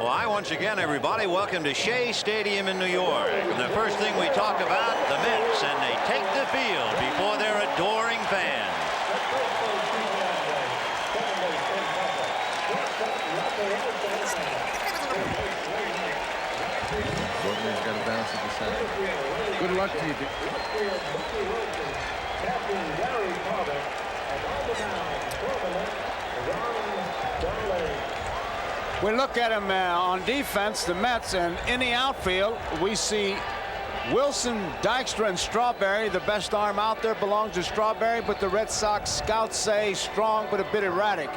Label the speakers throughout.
Speaker 1: Well, hi once again, everybody. Welcome to Shea Stadium in New York. And the first thing we talk about, the Mets, and they take the field before their adoring fans.
Speaker 2: He's got to bounce at the center. Good luck to you.
Speaker 3: Captain Gary Carter, and on the mound, Ron Darling.
Speaker 4: We look at him on defense, the Mets, and in the outfield, we see Wilson, Dykstra, and Strawberry. The best arm out there belongs to Strawberry, but the Red Sox scouts say strong but a bit erratic.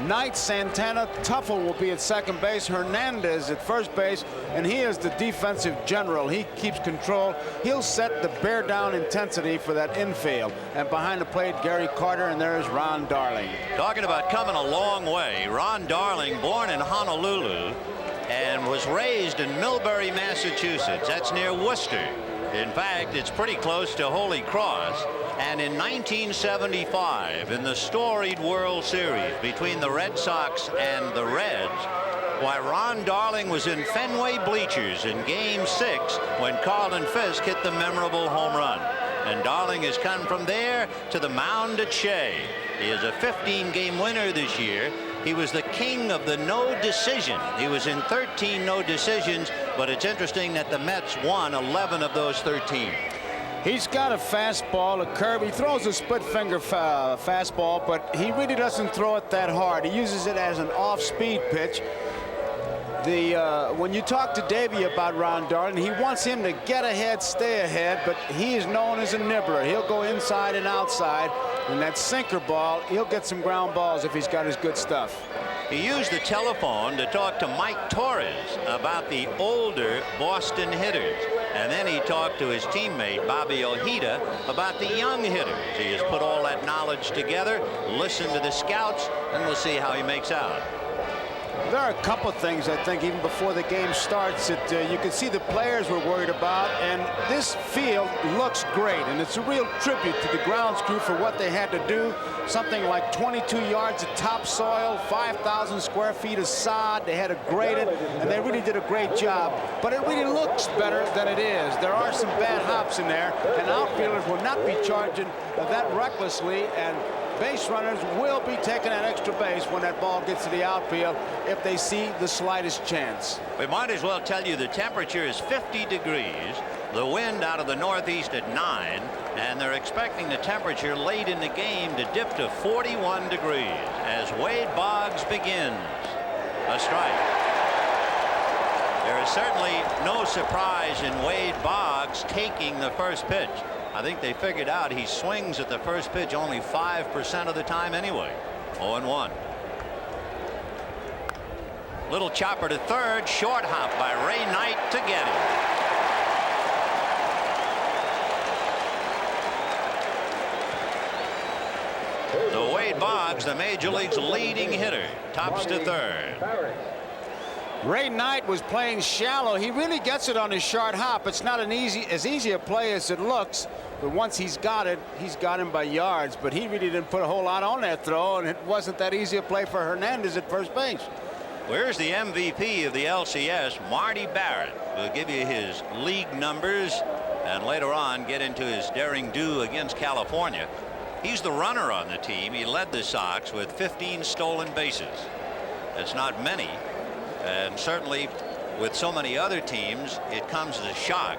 Speaker 4: Knight, Santana, Tuffle will be at second base, Hernandez at first base, and he is the defensive general. He keeps control. He'll set the bear down intensity for that infield. And behind the plate, Gary Carter, and there's Ron Darling.
Speaker 1: Talking about coming a long way, Ron Darling, born in Honolulu and was raised in Millbury, Massachusetts. That's near Worcester. In fact, it's pretty close to Holy Cross. And in 1975, in the storied World Series between the Red Sox and the Reds, why, Ron Darling was in Fenway bleachers in Game 6 when Carlton Fisk hit the memorable home run. And Darling has come from there to the mound at Shea. He is a 15-game winner this year. He was the king of the no decision. He was in 13 no decisions, but it's interesting that the Mets won 11 of those 13.
Speaker 4: He's got a fastball, a curve. He throws a split finger fastball, but he really doesn't throw it that hard. He uses it as an off-speed pitch. When you talk to Davey about Ron Darling, he wants him to get ahead, stay ahead, but he is known as a nibbler. He'll go inside and outside, and that sinker ball, he'll get some ground balls if he's got his good stuff.
Speaker 1: He used the telephone to talk to Mike Torres about the older Boston hitters. And then he talked to his teammate, Bobby Ojeda, about the young hitters. He has put all that knowledge together, listened to the scouts, and we'll see how he makes out.
Speaker 4: There are a couple things, I think, even before the game starts, that you can see the players were worried about. And this field looks great, and it's a real tribute to the grounds crew for what they had to do. Something like 22 yards of topsoil, 5,000 square feet of sod. They had to grade it, and they really did a great job. But it really looks better than it is. There are some bad hops in there, and outfielders will not be charging that recklessly, and base runners will be taking that extra base when that ball gets to the outfield if they see the slightest chance.
Speaker 1: We might as well tell you the temperature is 50 degrees, the wind out of the northeast at 9, and they're expecting the temperature late in the game to dip to 41 degrees as Wade Boggs begins. A strike. There is certainly no surprise in Wade Boggs taking the first pitch. I think they figured out he swings at the first pitch only 5% of the time anyway. 0-1. Little chopper to third, short hop by Ray Knight to get him. So Wade Boggs, the Major League's leading hitter, tops to third.
Speaker 4: Ray Knight was playing shallow. He really gets it on his short hop. It's not as easy a play as it looks, but once he's got it, he's got him by yards. But he really didn't put a whole lot on that throw, and it wasn't that easy a play for Hernandez at first base.
Speaker 1: Where's the MVP of the LCS? Marty Barrett will give you his league numbers and later on get into his daring do against California. He's the runner on the team. He led the Sox with 15 stolen bases. That's not many. And certainly with so many other teams, it comes as a shock.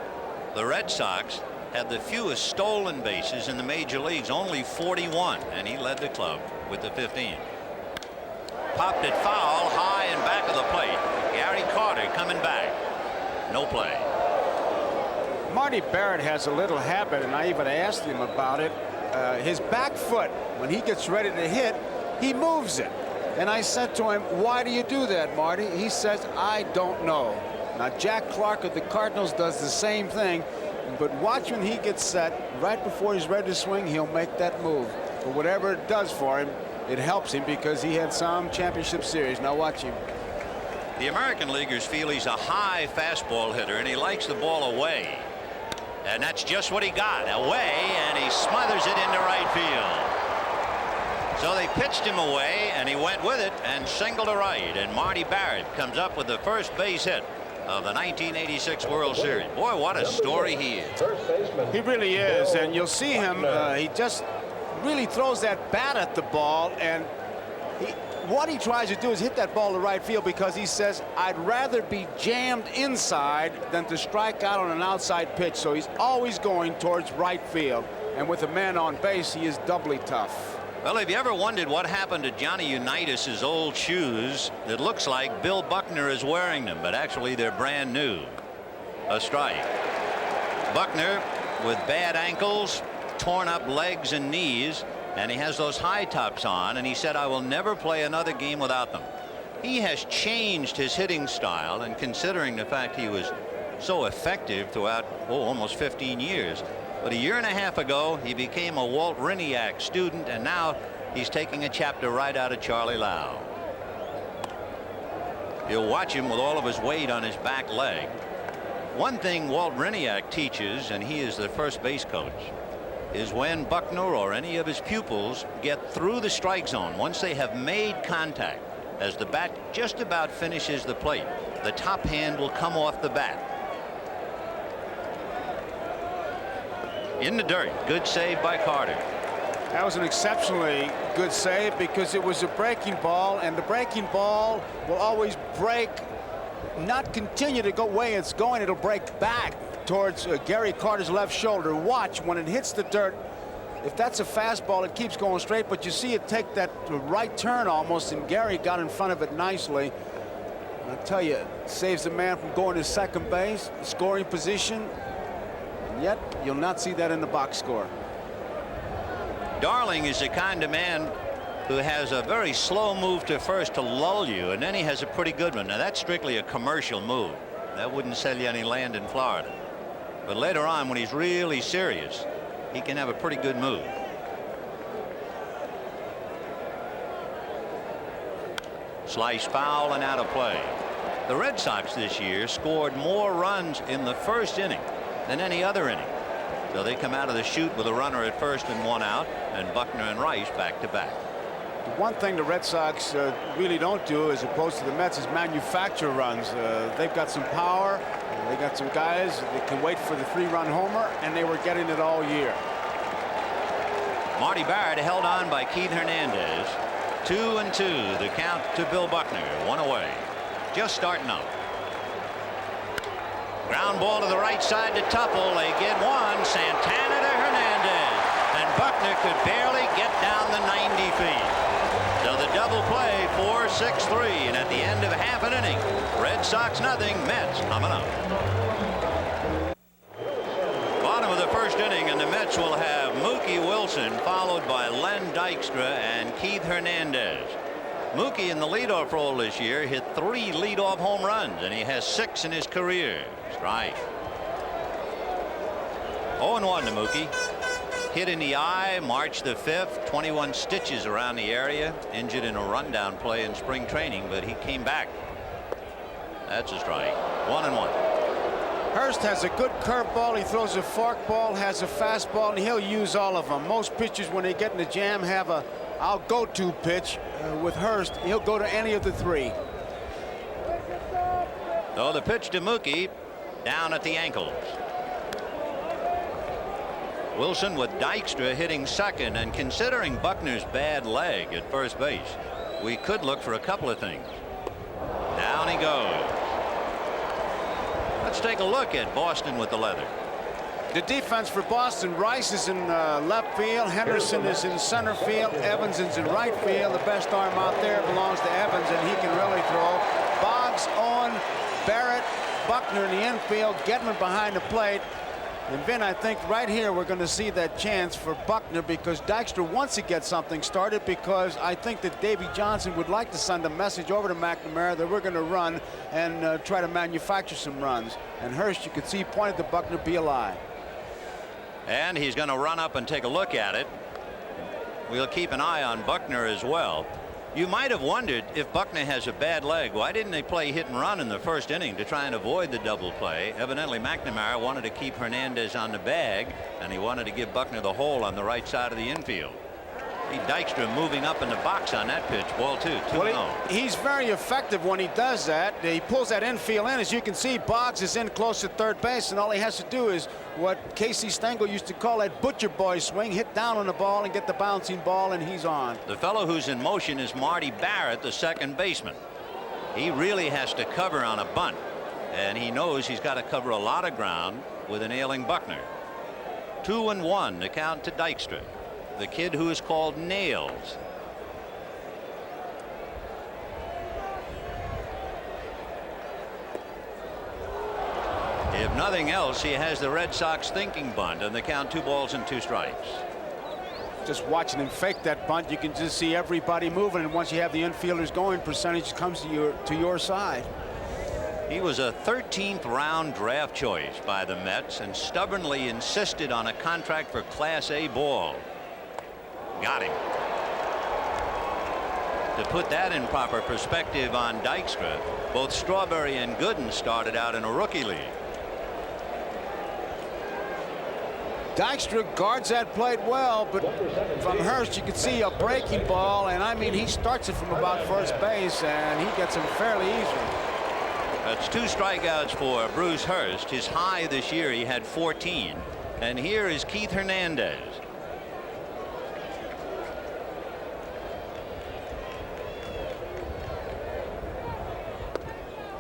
Speaker 1: The Red Sox had the fewest stolen bases in the major leagues, only 41, and he led the club with the 15. Popped it foul, high and back of the plate. Gary Carter coming back. No play.
Speaker 4: Marty Barrett has a little habit, and I even asked him about it. His back foot, when he gets ready to hit, he moves it. And I said to him, why do you do that, Marty? He says, I don't know. Now, Jack Clark of the Cardinals does the same thing, but watch when he gets set, right before he's ready to swing, he'll make that move. But whatever it does for him, it helps him because he had some championship series. Now watch him.
Speaker 1: The American leaguers feel he's a high fastball hitter, and he likes the ball away. And that's just what he got, away, and he smothers it into right field. So they pitched him away, and he went with it and singled to right. And Marty Barrett comes up with the first base hit of the 1986 World Series. Boy, what a story he is.
Speaker 4: He really is, and you'll see him. He just really throws that bat at the ball, and what he tries to do is hit that ball to right field because he says, I'd rather be jammed inside than to strike out on an outside pitch. So he's always going towards right field, and with a man on base, he is doubly tough.
Speaker 1: Well, have you ever wondered what happened to Johnny Unitas's old shoes? It looks like Bill Buckner is wearing them, but actually they're brand new. A strike. Buckner with bad ankles, torn up legs and knees, and he has those high tops on, and he said, I will never play another game without them. He has changed his hitting style, and considering the fact he was so effective throughout almost 15 years. But a year and a half ago, he became a Walt Riniak student, and now he's taking a chapter right out of Charlie Lau. You'll watch him with all of his weight on his back leg. One thing Walt Riniak teaches, and he is the first base coach, is when Buckner or any of his pupils get through the strike zone, once they have made contact, as the bat just about finishes the plate, the top hand will come off the bat. In the dirt. Good save by Carter.
Speaker 4: That was an exceptionally good save because it was a breaking ball, and the breaking ball will always break, not continue to go way it's going. It'll break back towards Gary Carter's left shoulder. Watch when it hits the dirt. If that's a fastball, it keeps going straight, but you see it take that right turn almost, and Gary got in front of it nicely. And I tell you, it saves the man from going to second base, scoring position. Yet you'll not see that in the box score.
Speaker 1: Darling is the kind of man who has a very slow move to first to lull you, and then he has a pretty good one. Now that's strictly a commercial move. That wouldn't sell you any land in Florida. But later on, when he's really serious, he can have a pretty good move. Slice foul and out of play. The Red Sox this year scored more runs in the first inning than any other inning. So they come out of the chute with a runner at first and one out, and Buckner and Rice back to back.
Speaker 4: The one thing the Red Sox really don't do, as opposed to the Mets, is manufacture runs. They've got some power. They got some guys that can wait for the 3-run homer, and they were getting it all year.
Speaker 1: Marty Barrett held on by Keith Hernandez. 2-2 the count to Bill Buckner. One away. Just starting out. Ground ball to the right side to Tuffle. They get one. Santana to Hernandez. And Buckner could barely get down the 90 feet. So the double play, 4-6-3. And at the end of half an inning, Red Sox nothing, Mets coming up. Bottom of the first inning, and the Mets will have Mookie Wilson, followed by Len Dykstra and Keith Hernandez. Mookie in the leadoff role this year hit 3 leadoff home runs, and he has 6 in his career. Strike. 0-1 to Mookie. Hit in the eye March the 5th. 21 stitches around the area. Injured in a rundown play in spring training, but he came back. That's a strike. 1-1.
Speaker 4: Hurst has a good curveball. He throws a forkball, has a fastball, and he'll use all of them. Most pitchers, when they get in the jam, have a I'll go to pitch. With Hurst, he'll go to any of the 3.
Speaker 1: So the pitch to Mookie, down at the ankles. Wilson with Dykstra hitting second, and considering Buckner's bad leg at first base, we could look for a couple of things. Down he goes. Let's take a look at Boston with the leather.
Speaker 4: The defense for Boston, Rice is in left field, Henderson is in center field, Evans is in right field. The best arm out there belongs to Evans, and he can really throw. Boggs, Owen, Barrett, Buckner in the infield, Gedman behind the plate. And Vin, I think right here we're going to see that chance for Buckner, because Dykstra wants to get something started, because I think that Davey Johnson would like to send a message over to McNamara that we're going to run and try to manufacture some runs. And Hurst, you could see, pointed to Buckner, be alive.
Speaker 1: And he's going to run up and take a look at it. We'll keep an eye on Buckner as well. You might have wondered, if Buckner has a bad leg, why didn't they play hit and run in the first inning to try and avoid the double play? Evidently McNamara wanted to keep Hernandez on the bag, and he wanted to give Buckner the hole on the right side of the infield. Dykstra moving up in the box on that pitch. Ball 2, 2-0.
Speaker 4: Well, he's very effective when he does that. He pulls that infield in. As you can see, Boggs is in close to third base, and all he has to do is what Casey Stengel used to call that butcher boy swing, hit down on the ball and get the bouncing ball, and he's on.
Speaker 1: The fellow who's in motion is Marty Barrett, the second baseman. He really has to cover on a bunt, and he knows he's got to cover a lot of ground with an ailing Buckner. 2-1 to count to Dykstra, the kid who is called Nails. If nothing else, he has the Red Sox thinking bunt, and they count 2 balls and 2 strikes.
Speaker 4: Just watching him fake that bunt, you can just see everybody moving, and once you have the infielders going, percentage comes to your side.
Speaker 1: He was a 13th round draft choice by the Mets and stubbornly insisted on a contract for Class A ball. Got him. To put that in proper perspective on Dykstra, both Strawberry and Gooden started out in a rookie league.
Speaker 4: Dykstra guards that plate well, but from Hurst you can see a breaking ball, and I mean he starts it from about first base and he gets him fairly easily.
Speaker 1: That's 2 strikeouts for Bruce Hurst. His high this year, he had 14. And here is Keith Hernandez.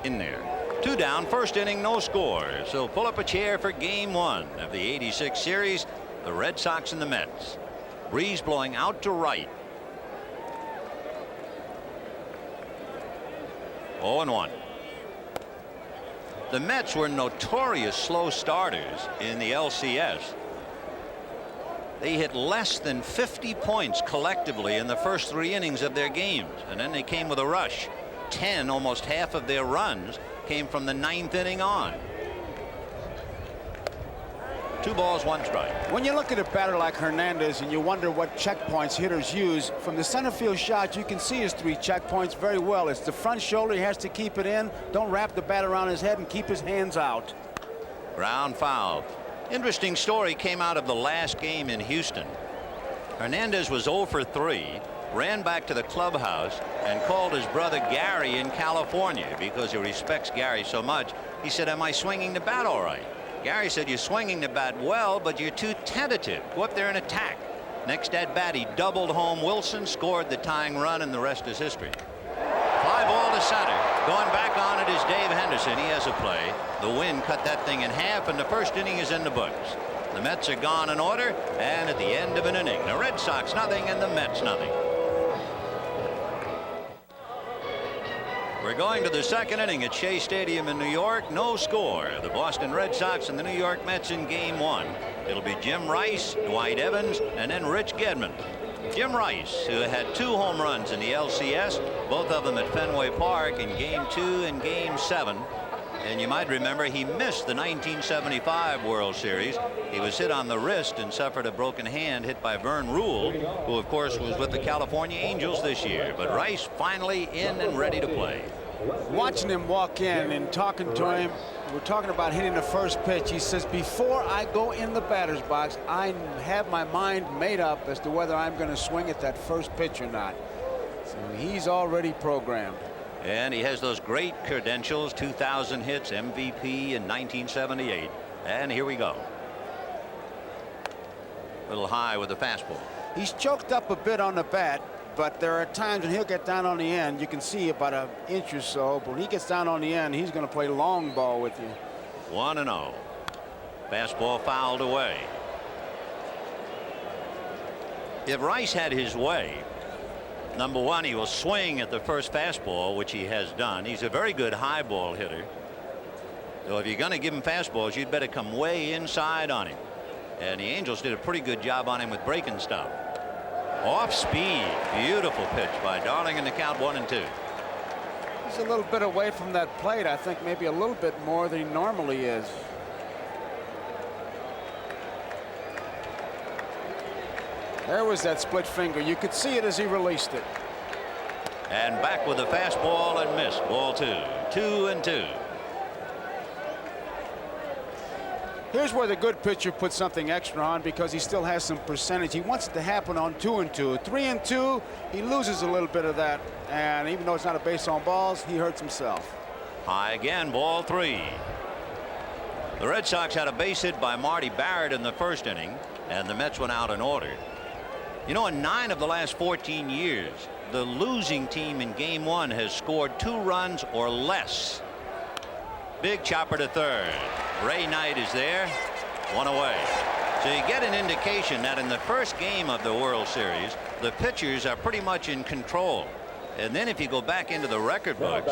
Speaker 1: In there. 2 down, first inning, no score. So pull up a chair for game 1 of the '86 series, the Red Sox and the Mets. Breeze blowing out to right. 0-1. The Mets were notorious slow starters in the LCS. They hit less than 50 points collectively in the first 3 innings of their games, and then they came with a rush. 10, almost half of their runs, came from the 9th inning on. 2 balls, 1 strike.
Speaker 4: When you look at a batter like Hernandez and you wonder what checkpoints hitters use, from the center field shot you can see his 3 checkpoints very well. It's the front shoulder, he has to keep it in, don't wrap the bat around his head, and keep his hands out.
Speaker 1: Ground foul. Interesting story came out of the last game in Houston. Hernandez was 0 for 3, ran back to the clubhouse and called his brother Gary in California because he respects Gary so much. He said, "Am I swinging the bat all right?" Gary said, "You're swinging the bat well, but you're too tentative. Go up there and attack." Next at bat, he doubled home Wilson, scored the tying run, and the rest is history. Fly ball to center. Going back on it is Dave Henderson. He has a play. The wind cut that thing in half, and the first inning is in the books. The Mets are gone in order, and at the end of an inning, the Red Sox nothing and the Mets nothing. We're going to the second inning at Shea Stadium in New York. No score. The Boston Red Sox and the New York Mets in game 1. It'll be Jim Rice, Dwight Evans, and then Rich Gedman. Jim Rice, who had 2 home runs in the LCS, both of them at Fenway Park in game 2 and game 7. And you might remember he missed the 1975 World Series. He was hit on the wrist and suffered a broken hand hit by Vern Rule, who of course was with the California Angels this year. But Rice finally in and ready to play.
Speaker 4: Watching him walk in and talking to him, we're talking about hitting the first pitch. He says, "Before I go in the batter's box, I have my mind made up as to whether I'm going to swing at that first pitch or not." So he's already programmed.
Speaker 1: And he has those great credentials, 2,000 hits, MVP in 1978. And here we go. A little high with the fastball.
Speaker 4: He's choked up a bit on the bat, but there are times when he'll get down on the end. You can see about an inch or so, but when he gets down on the end, he's going to play long ball with you.
Speaker 1: 1-0. Fastball fouled away. If Rice had his way, number one, he will swing at the first fastball, which he has done. He's a very good high ball hitter. So if you're going to give him fastballs, you'd better come way inside on him. And the Angels did a pretty good job on him with breaking stuff. Off speed. Beautiful pitch by Darling, in the count 1-2.
Speaker 4: He's a little bit away from that plate. I think maybe a little bit more than he normally is. There was that split finger. You could see it as he released it.
Speaker 1: And back with a fastball and missed. Ball 2. 2-2.
Speaker 4: Here's where the good pitcher puts something extra on because he still has some percentage. He wants it to happen on 2-2. 3-2, he loses a little bit of that. And even though it's not a base on balls, he hurts himself.
Speaker 1: High again, ball 3. The Red Sox had a base hit by Marty Barrett in the first inning, and the Mets went out in order. You know, in 9 of the last 14 years, the losing team in game 1 has scored 2 runs or less. Big chopper to third. Ray Knight is there, 1 away. So you get an indication that in the first game of the World Series, the pitchers are pretty much in control. And then if you go back into the record books,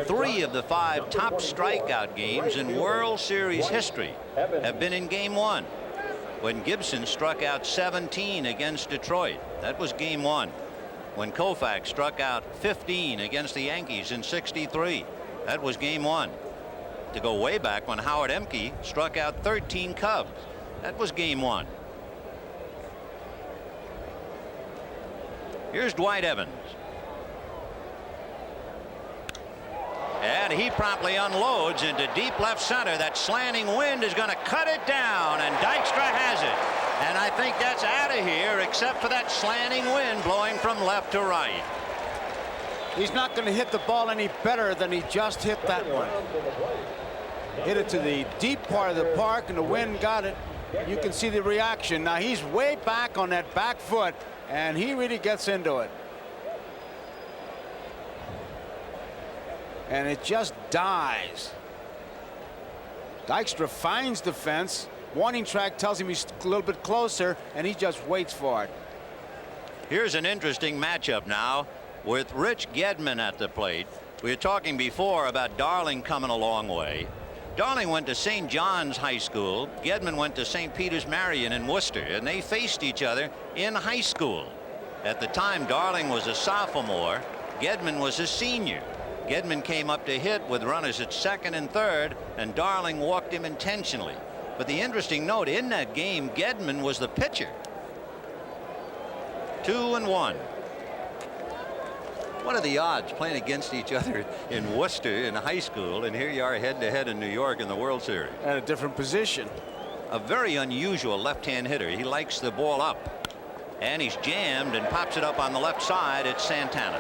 Speaker 1: 3 of the 5 top strikeout games in World Series history have been in game 1. When Gibson struck out 17 against Detroit, that was game 1. When Koufax struck out 15 against the Yankees in '63, that was game 1. To go way back, when Howard Emke struck out 13 Cubs, that was game 1. Here's Dwight Evans. And he promptly unloads into deep left center. That slanting wind is going to cut it down, and Dykstra has it. And I think that's out of here, except for that slanting wind blowing from left to right.
Speaker 4: He's not going to hit the ball any better than he just hit that one. Hit it to the deep part of the park, and the wind got it. You can see the reaction. Now he's way back on that back foot, and he really gets into it. And it just dies. Dykstra finds the fence. Warning track tells him he's a little bit closer, and he just waits for it.
Speaker 1: Here's an interesting matchup now with Rich Gedman at the plate. We were talking before about Darling coming a long way. Darling went to St. John's High School. Gedman went to St. Peter's Marion in Worcester, and they faced each other in high school. At the time, Darling was a sophomore. Gedman was a senior. Gedman came up to hit with runners at second and third, and Darling walked him intentionally. But the interesting note, in that game, Gedman was the pitcher. 2-1. What are the odds playing against each other in Worcester in high school, and here you are head-to-head in New York in the World Series?
Speaker 4: At a different position.
Speaker 1: A very unusual left-hand hitter. He likes the ball up, and he's jammed and pops it up on the left side. It's Santana.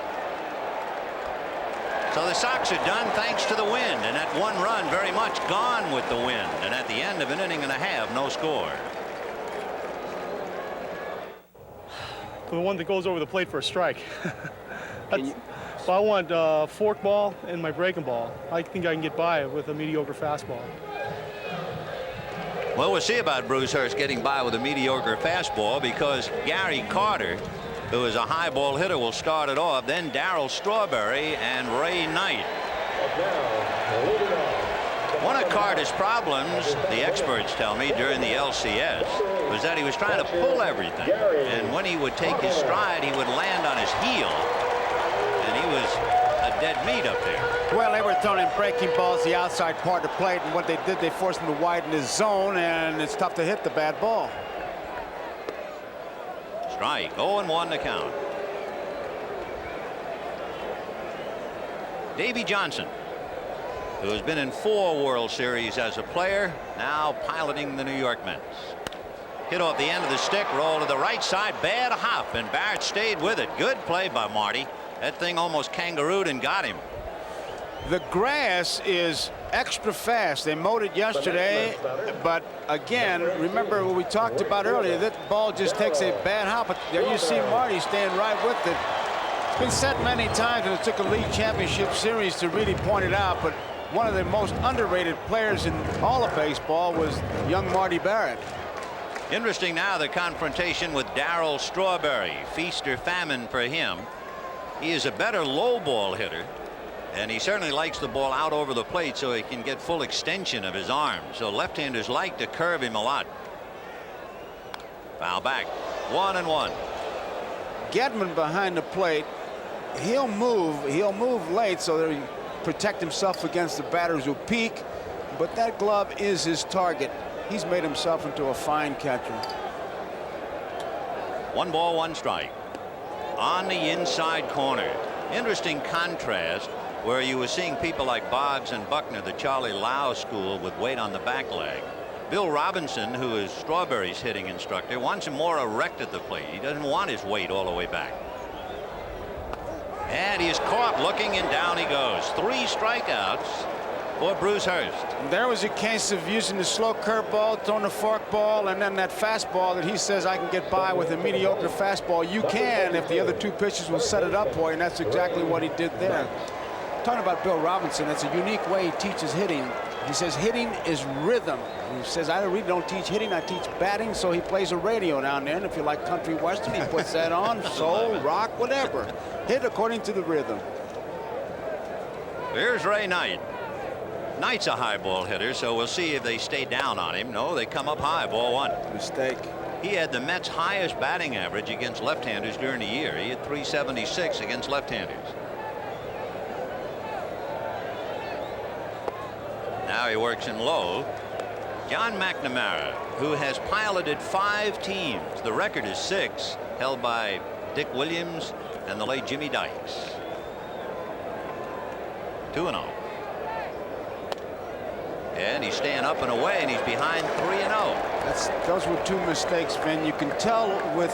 Speaker 1: So the Sox are done thanks to the wind, and that 1 run very much gone with the wind, and at the end of an inning and a half, no score.
Speaker 5: The one that goes over the plate for a strike. I want fork ball and my breaking ball. I think I can get by with a mediocre fastball.
Speaker 1: Well, we'll see about Bruce Hurst getting by with a mediocre fastball, because Gary Carter, who is a high ball hitter, will start it off. Then Darryl Strawberry and Ray Knight. One of Carter's problems, the experts tell me, during the LCS was that he was trying to pull everything, and when he would take his stride, he would land on his heel, and he was a dead meat up there.
Speaker 4: Well, they were throwing breaking balls the outside part of the plate, and what they did, they forced him to widen his zone, and it's tough to hit the bad ball.
Speaker 1: Strike. 0-1 to count. Davey Johnson, who has been in 4 World Series as a player, now piloting the New York Mets. Hit off the end of the stick, roll to the right side, bad hop, and Barrett stayed with it. Good play by Marty. That thing almost kangarooed and got him.
Speaker 4: The grass is extra fast. They mowed it yesterday, but again, remember what we talked about earlier, that ball just takes a bad hop. But there you see Marty staying right with it. It's been said many times, and it took a league championship series to really point it out, but one of the most underrated players in all of baseball was young Marty Barrett.
Speaker 1: Interesting now, the confrontation with Darryl Strawberry. Feast or famine for him. He is a better low ball hitter, and he certainly likes the ball out over the plate so he can get full extension of his arm. So left-handers like to curve him a lot. Foul back. 1-1.
Speaker 4: Gedman behind the plate. He'll move late so that he protect himself against the batters who peak, but that glove is his target. He's made himself into a fine catcher.
Speaker 1: 1 ball, 1 strike. On the inside corner. Interesting contrast where you were seeing people like Boggs and Buckner, the Charlie Lau school, with weight on the back leg. Bill Robinson, who is Strawberry's hitting instructor, wants him more erect at the plate. He doesn't want his weight all the way back. And he is caught looking, and down he goes. 3 strikeouts for Bruce Hurst.
Speaker 4: There was a case of using the slow curveball, throwing the forkball, and then that fastball that he says I can get by with a mediocre fastball. You can if the other 2 pitches will set it up for you, and that's exactly what he did there. Talking about Bill Robinson, that's a unique way he teaches hitting. He says hitting is rhythm. He says I really don't teach hitting, I teach batting. So he plays a radio down there, and if you like country western, he puts that on, soul, rock, whatever. Hit according to the rhythm.
Speaker 1: Here's Ray Knight. Knight's a high ball hitter, so we'll see if they stay down on him. No, they come up high. Ball 1.
Speaker 4: Mistake.
Speaker 1: He had the Mets' highest batting average against left-handers during the year. He had 376 against left-handers. Now he works in low. John McNamara, who has piloted 5 teams. The record is 6, held by Dick Williams and the late Jimmy Dykes. 2-0. And he's staying up and away, and he's behind 3-0.
Speaker 4: Those were 2 mistakes, Vin. You can tell with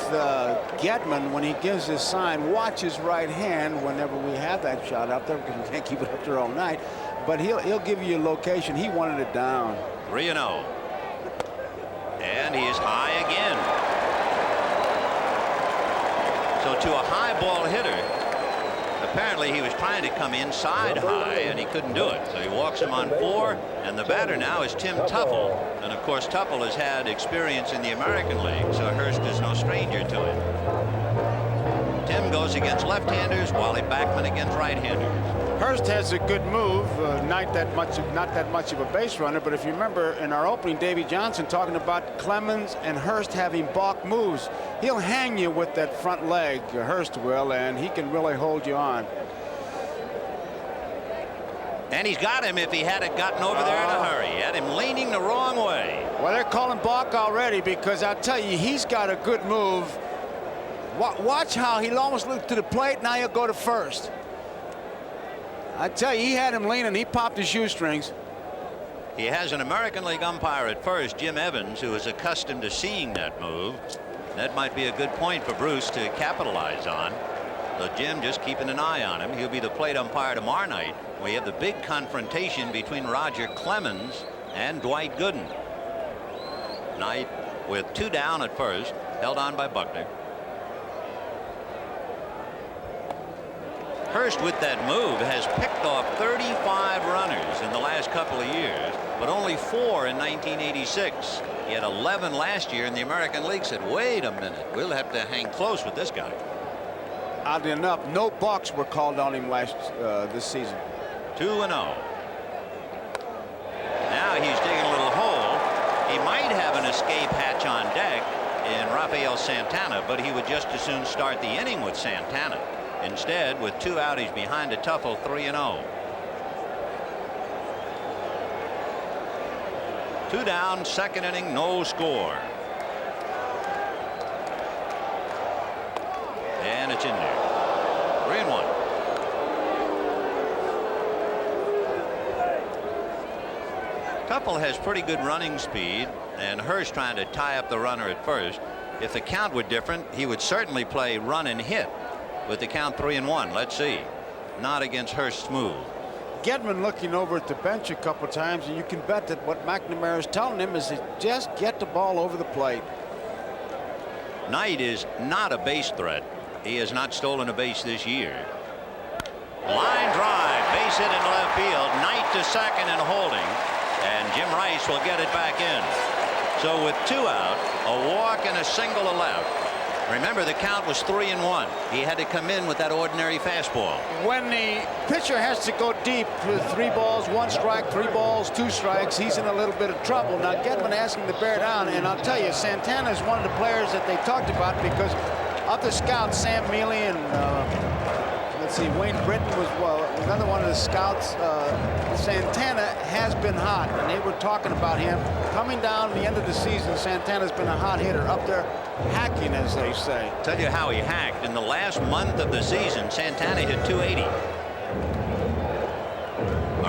Speaker 4: Gedman when he gives his sign, watch his right hand whenever we have that shot up there, because we can't keep it up there all night. But he'll give you a location. He wanted it down.
Speaker 1: 3-0. And he is high again. So to a high ball hitter, apparently he was trying to come inside high, and he couldn't do it. So he walks him on 4, and the batter now is Tim Tuffle. And of course Tuffle has had experience in the American League, so Hurst is no stranger to it. Tim goes against left-handers, Wally Backman against right-handers.
Speaker 4: Hurst has a good move, not that much of a base runner, but if you remember in our opening, Davey Johnson talking about Clemens and Hurst having balk moves. He'll hang you with that front leg, Hurst will, and he can really hold you on.
Speaker 1: And he's got him if he hadn't gotten over there in a hurry. He had him leaning the wrong way.
Speaker 4: Well, they're calling balk already, because I'll tell you, he's got a good move. Watch how he'll almost look to the plate, now he'll go to first. I tell you, he had him leaning. He popped his shoestrings.
Speaker 1: He has an American League umpire at first, Jim Evans, who is accustomed to seeing that move. That might be a good point for Bruce to capitalize on. So Jim just keeping an eye on him. He'll be the plate umpire tomorrow night. We have the big confrontation between Roger Clemens and Dwight Gooden. Knight with 2 down at first, held on by Buckner. Hurst with that move has picked off 35 runners in the last couple of years, but only 4 in 1986. He had 11 last year in the American League. Said, wait a minute, we'll have to hang close with this guy.
Speaker 4: Oddly enough, no balks were called on him this season.
Speaker 1: 2-0. Now he's digging a little hole. He might have an escape hatch on deck in Rafael Santana, but he would just as soon start the inning with Santana. Instead, with 2 out, he's behind a Tuffle, 3-0. 2 down, 2nd inning, no score. And it's in there. 3-1. Tuffle has pretty good running speed, and Hurst trying to tie up the runner at first. If the count were different, he would certainly play run and hit. With the count 3-1. Let's see. Not against Hurst's move.
Speaker 4: Gedman looking over at the bench a couple times, and you can bet that what McNamara is telling him is to just get the ball over the plate.
Speaker 1: Knight is not a base threat. He has not stolen a base this year. Line drive, base hit in left field. Knight to second and holding, and Jim Rice will get it back in. So with 2 out, a walk and a single to left. Remember, the count was 3-1. He had to come in with that ordinary fastball.
Speaker 4: When the pitcher has to go deep with 3 balls, 1 strike, 3 balls, 2 strikes, he's in a little bit of trouble. Now Gedman asking to bear down, and I'll tell you, Santana is one of the players that they talked about because of the scouts, Sam Mealy and let's see, Wayne Britton was another one of the scouts. Santana has been hot, and they were talking about him coming down the end of the season. Santana's been a hot hitter up there, hacking, as they say.
Speaker 1: Tell you how he hacked in the last month of the season. Santana hit 280.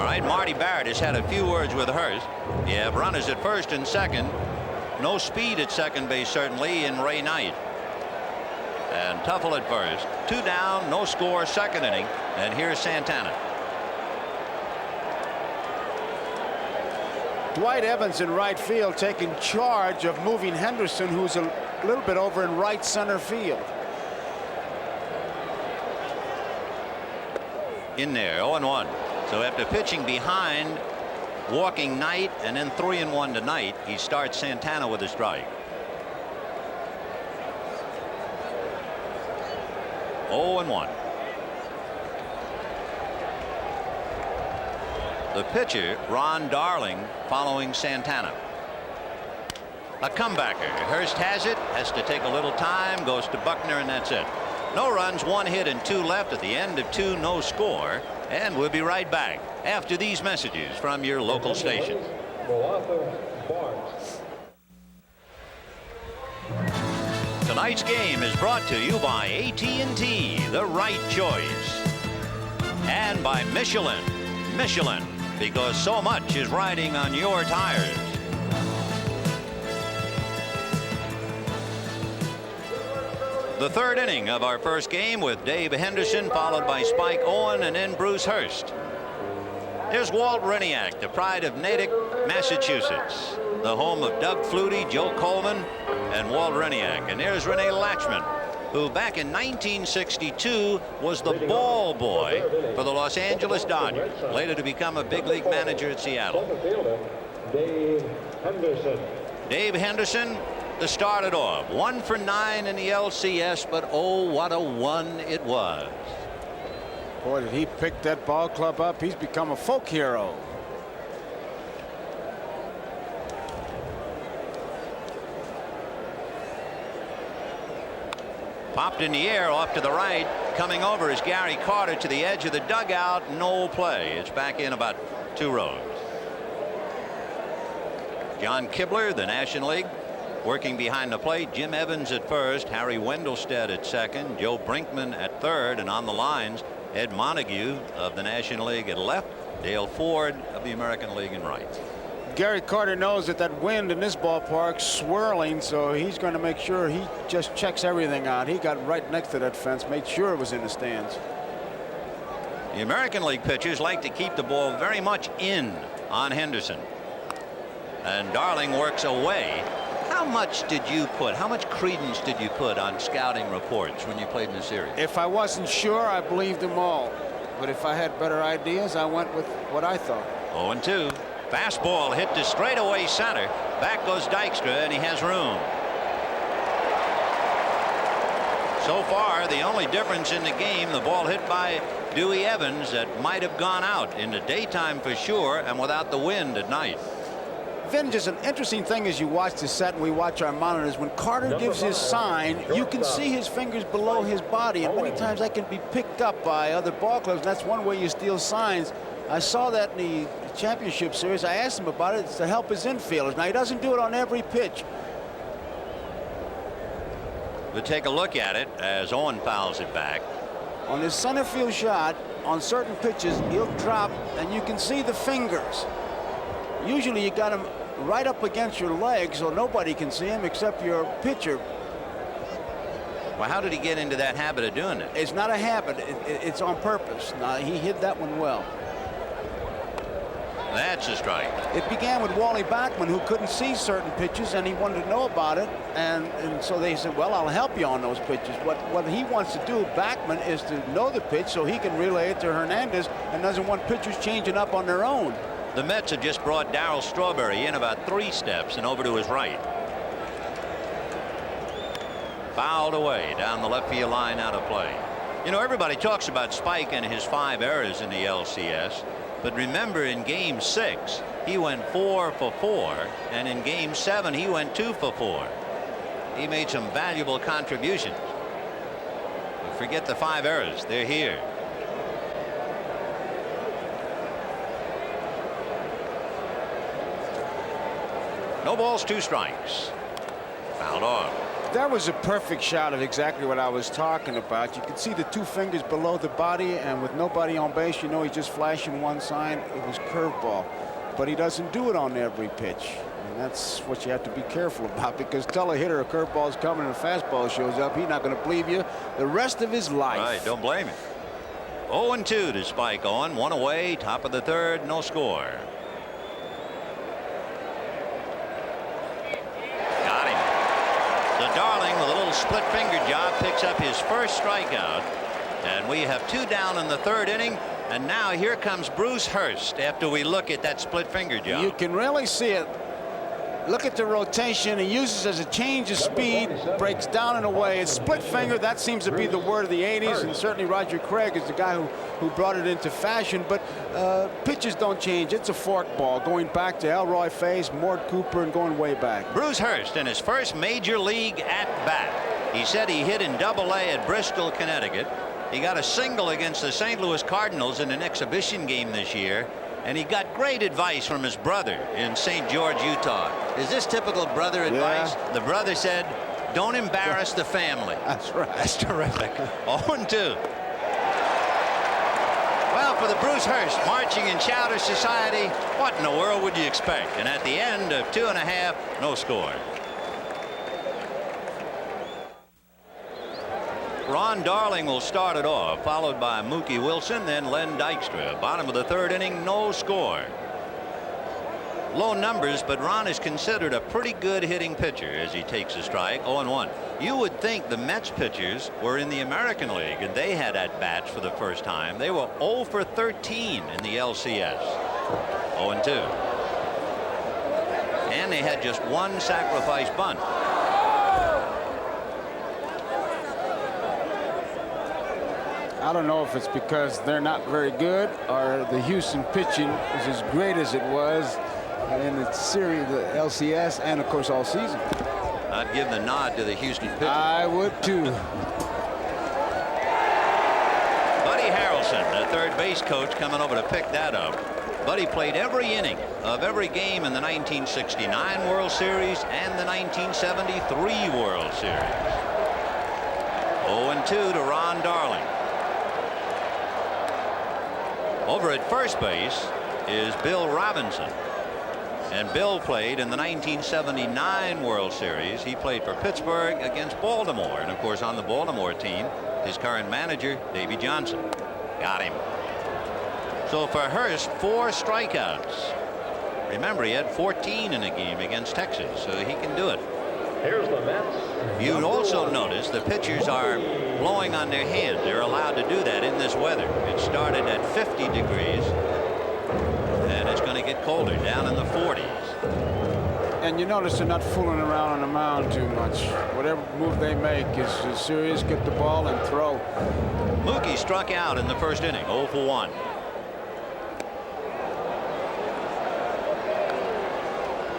Speaker 1: All right, Marty Barrett has had a few words with Hurst. You have runners at first and second. No speed at second base, certainly, in Ray Knight. And Tuffle at first. 2 down, no score, second inning. And here's Santana.
Speaker 4: Dwight Evans in right field taking charge of moving Henderson, who's a little bit over in right center field.
Speaker 1: In there, 0-1. So after pitching behind, walking Knight, and then 3-1 to Knight, he starts Santana with a strike. 0-1. The pitcher, Ron Darling, following Santana. A comebacker. Hurst has it, has to take a little time, goes to Buckner, and that's it. No runs, 1 hit, and 2 left at the end of 2, no score. And we'll be right back after these messages from your local station. Tonight's game is brought to you by AT&T, the right choice. And by Michelin. Michelin, because so much is riding on your tires. The third inning of our first game with Dave Henderson, followed by Spike Owen, and then Bruce Hurst. There's Walt Reniak, the pride of Natick, Massachusetts, the home of Doug Flutie, Joe Coleman, and Walt Reniak. And there's Rene Latchman, who back in 1962 was the ball boy for the Los Angeles Dodgers, later to become a big league manager at Seattle.
Speaker 3: Dave Henderson.
Speaker 1: Dave Henderson, to start it off, 1 for 9 in the LCS, but oh, what a one it was.
Speaker 4: Boy, did he pick that ball club up. He's become a folk hero.
Speaker 1: Popped in the air off to the right. Coming over is Gary Carter to the edge of the dugout. No play. It's back in about 2 rows. John Kibler, the National League, working behind the plate. Jim Evans at first, Harry Wendelstedt at second, Joe Brinkman at third, and on the lines, Ed Montague of the National League at left, Dale Ford of the American League in right.
Speaker 4: Gary Carter knows that that wind in this ballpark swirling, so he's going to make sure he just checks everything out. He got right next to that fence, made sure it was in the stands.
Speaker 1: The American League pitchers like to keep the ball very much in on Henderson. And Darling works away. How much credence did you put on scouting reports when you played in the series?
Speaker 4: If I wasn't sure, I believed them all. But if I had better ideas, I went with what I thought.
Speaker 1: 0-2. Fastball hit to straightaway center. Back goes Dykstra, and he has room. So far, the only difference in the game, the ball hit by Dewey Evans that might have gone out in the daytime for sure, and without the wind at night.
Speaker 4: Vintage is an interesting thing as you watch the set and we watch our monitors. When Carter gives his sign, you can see his fingers below his body, and many times that can be picked up by other ball clubs. That's one way you steal signs. I saw that in the championship series. I asked him about it. It's to help his infielders. Now, he doesn't do it on every pitch.
Speaker 1: We'll take a look at it as Owen fouls it back.
Speaker 4: On his center field shot, on certain pitches, he'll drop, and you can see the fingers. Usually you got him right up against your leg, so nobody can see him except your pitcher.
Speaker 1: Well, how did he get into that habit of doing it?
Speaker 4: It's not a habit. It's on purpose. Now, he hit that one well.
Speaker 1: That's a strike.
Speaker 4: It began with Wally Backman, who couldn't see certain pitches, and he wanted to know about it. And so they said, well, I'll help you on those pitches. What he wants to do, Backman, is to know the pitch so he can relay it to Hernandez and doesn't want pitchers changing up on their own.
Speaker 1: The Mets have just brought Darryl Strawberry in about 3 steps and over to his right. Fouled away down the left field line, out of play. You know, everybody talks about Spike and his 5 errors in the LCS. But remember, in Game 6, he went 4 for 4. And in Game 7, he went 2 for 4. He made some valuable contributions. But forget the 5 errors. They're here. No balls, 2 strikes. Fouled off.
Speaker 4: That was a perfect shot of exactly what I was talking about. You can see the 2 fingers below the body, and with nobody on base, you know he's just flashing one sign. It was curveball. But he doesn't do it on every pitch. And that's what you have to be careful about, because tell a hitter a curveball's coming and a fastball shows up, he's not going to believe you the rest of his life.
Speaker 1: Right, don't blame him. 0-2 to Spike on, 1 away, top of the 3rd, no score. Got him. So Darling, with a little split finger job, picks up his first strikeout. And we have 2 down in the 3rd inning. And now here comes Bruce Hurst after we look at that split finger job.
Speaker 4: You can really see it. Look at the rotation. He uses it as a change of speed, breaks down and away. It's split finger. That seems to be the word of the 80s, and certainly Roger Craig is the guy who brought it into fashion. But pitches don't change. It's a fork ball, going back to Elroy Face, Mort Cooper, and going way back.
Speaker 1: Bruce Hurst in his first major league at bat. He said he hit in Double-A at Bristol, Connecticut. He got a single against the St. Louis Cardinals in an exhibition game this year. And he got great advice from his brother in St. George, Utah. Is this typical brother advice?
Speaker 4: Yeah.
Speaker 1: The brother said, don't embarrass the family.
Speaker 4: That's right.
Speaker 1: That's terrific. 0-2. Well, for the Bruce Hurst marching in Chowder Society, what in the world would you expect? And at the end of 2.5, no score. Ron Darling will start it off, followed by Mookie Wilson, then Len Dykstra. Bottom of the 3rd inning, no score. Low numbers, but Ron is considered a pretty good hitting pitcher as he takes a strike. 0-1. You would think the Mets pitchers were in the American League and they had at-bats for the first time. They were 0 for 13 in the LCS. 0-2. And they had just 1 sacrifice bunt.
Speaker 4: I don't know if it's because they're not very good or the Houston pitching is as great as it was in the series, the LCS, and of course all season.
Speaker 1: I'd give the nod to the Houston pitchers.
Speaker 4: I would too.
Speaker 1: Buddy Harrelson, the 3rd base coach, coming over to pick that up. Buddy played every inning of every game in the 1969 World Series and the 1973 World Series. 0-2 to Ron Darling. Over at first base is Bill Robinson. And Bill played in the 1979 World Series. He played for Pittsburgh against Baltimore. And of course on the Baltimore team, his current manager, Davey Johnson. Got him. So for Hurst, 4 strikeouts. Remember, he had 14 in a game against Texas, so he can do it.
Speaker 3: Here's the Mets.
Speaker 1: You'd also notice the pitchers are blowing on their hands. They're allowed to do that in this weather. It started at 50 degrees, and it's going to get colder, down in the 40s.
Speaker 4: And you notice they're not fooling around on the mound too much. Whatever move they make is serious. Get the ball and throw.
Speaker 1: Mookie struck out in the 1st inning, 0 for 1.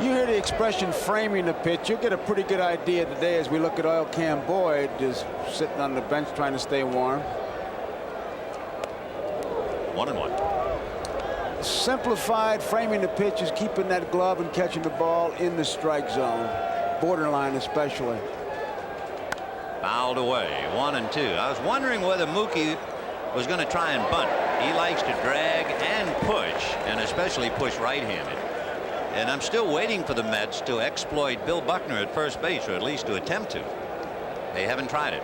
Speaker 4: You hear the expression framing the pitch. You'll get a pretty good idea today as we look at Oil Can Boyd just sitting on the bench trying to stay warm.
Speaker 1: 1-1.
Speaker 4: Simplified framing the pitch is keeping that glove and catching the ball in the strike zone, borderline especially.
Speaker 1: Fouled away, 1-2. I was wondering whether Mookie was going to try and bunt. He likes to drag and push, and especially push right-handed. And I'm still waiting for the Mets to exploit Bill Buckner at first base, or at least to attempt to. They haven't tried it.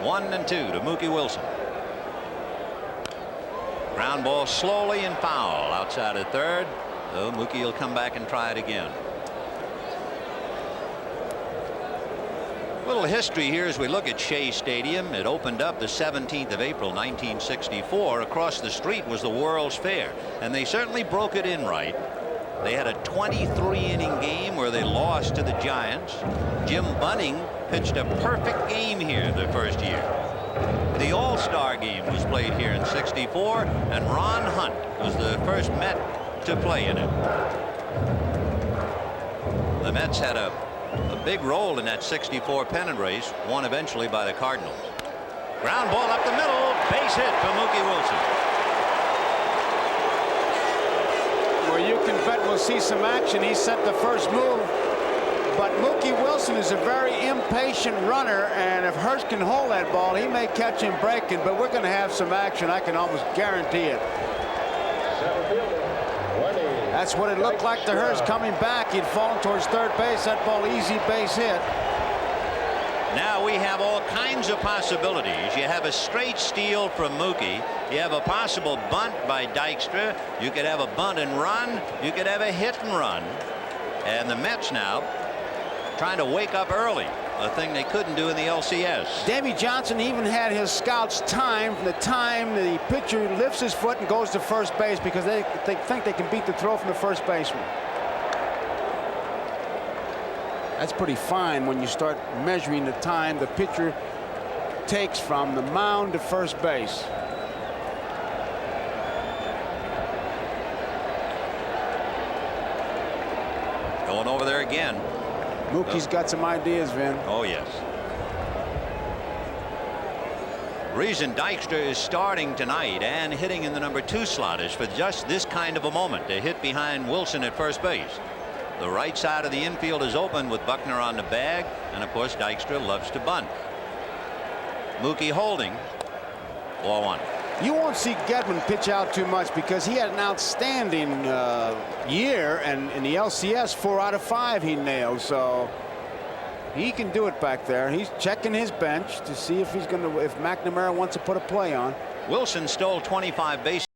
Speaker 1: 1-2 to Mookie Wilson. Ground ball slowly and foul outside of 3rd. Though Mookie will come back and try it again. Little history here as we look at Shea Stadium. It opened up the 17th of April 1964. Across the street was the World's Fair, and they certainly broke it in right. They had a 23-inning game where they lost to the Giants. Jim Bunning pitched a perfect game here the first year. The All-Star game was played here in '64, and Ron Hunt was the first Met to play in it. The Mets had a big role in that '64 pennant race, won eventually by the Cardinals. Ground ball up the middle, base hit for Mookie Wilson.
Speaker 4: Well, you can bet we'll see some action. He set the first move. But Mookie Wilson is a very impatient runner, and if Hurst can hold that ball, he may catch him breaking, but we're going to have some action. I can almost guarantee it. That's what it looked like to Hurst coming back. He'd fallen towards third base. That ball, easy base hit.
Speaker 1: Now we have all kinds of possibilities. You have a straight steal from Mookie. You have a possible bunt by Dykstra. You could have a bunt and run. You could have a hit and run. And the Mets now trying to wake up early, a thing they couldn't do in the LCS.
Speaker 4: Davey Johnson even had his scouts time from the time the pitcher lifts his foot and goes to first base, because they think they can beat the throw from the first baseman. That's pretty fine when you start measuring the time the pitcher takes from the mound to first base.
Speaker 1: Going over there again.
Speaker 4: Mookie's got some ideas, Vin.
Speaker 1: Oh, yes. Reason Dykstra is starting tonight and hitting in the #2 slot is for just this kind of a moment, to hit behind Wilson at first base. The right side of the infield is open with Buckner on the bag, and of course Dykstra loves to bunt. Mookie holding. 4-1.
Speaker 4: You won't see Gedman pitch out too much because he had an outstanding year, and in the LCS 4 out of 5 he nailed, so he can do it back there. He's checking his bench to see if he's going to, if McNamara wants to put a play on.
Speaker 1: Wilson stole 25 bases.